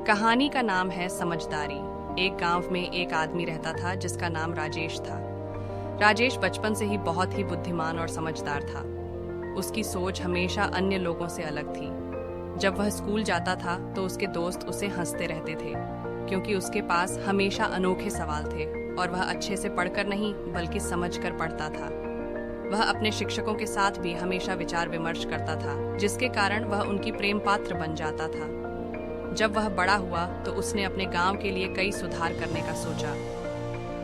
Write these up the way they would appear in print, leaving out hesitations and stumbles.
कहानी का नाम है समझदारी। एक गांव में एक आदमी रहता था जिसका नाम राजेश था। राजेश बचपन से ही बहुत ही बुद्धिमान और समझदार था। उसकी सोच हमेशा अन्य लोगों से अलग थी। जब वह स्कूल जाता था तो उसके दोस्त उसे हंसते रहते थे, क्योंकि उसके पास हमेशा अनोखे सवाल थे और वह अच्छे से पढ़कर नहीं बल्कि समझकर पढ़ता था। वह अपने शिक्षकों के साथ भी हमेशा विचार विमर्श करता था, जिसके कारण वह उनकी प्रेम पात्र बन जाता था। जब वह बड़ा हुआ तो उसने अपने गांव के लिए कई सुधार करने का सोचा।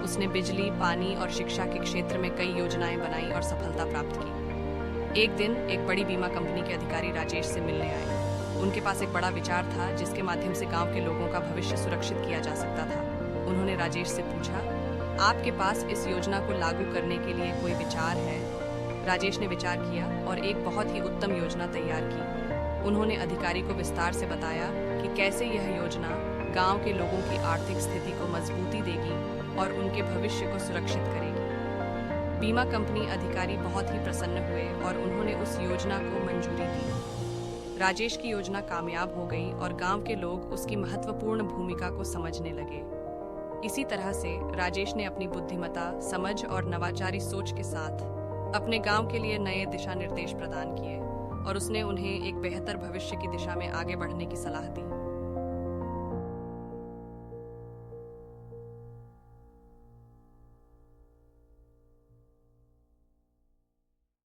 उसने बिजली, पानी और शिक्षा के क्षेत्र में कई योजनाएं बनाई और सफलता प्राप्त की। एक दिन एक बड़ी बीमा कंपनी के अधिकारी राजेश से मिलने आए। उनके पास एक बड़ा विचार था जिसके माध्यम से गांव के लोगों का भविष्य सुरक्षित किया जा सकता था। उन्होंने राजेश से पूछा, आपके पास इस योजना को लागू करने के लिए कोई विचार है? राजेश ने विचार किया और एक बहुत ही उत्तम योजना तैयार की। उन्होंने अधिकारी को विस्तार से बताया कि कैसे यह योजना गांव के लोगों की आर्थिक स्थिति को मजबूती देगी और उनके भविष्य को सुरक्षित करेगी। बीमा कंपनी अधिकारी बहुत ही प्रसन्न हुए और उन्होंने उस योजना को मंजूरी दी। राजेश की योजना कामयाब हो गई और गांव के लोग उसकी महत्वपूर्ण भूमिका को समझने लगे। इसी तरह से राजेश ने अपनी बुद्धिमत्ता, समझ और नवाचारी सोच के साथ अपने गांव के लिए नए दिशा निर्देश प्रदान किए और उसने उन्हें एक बेहतर भविष्य की दिशा में आगे बढ़ने की सलाह दी।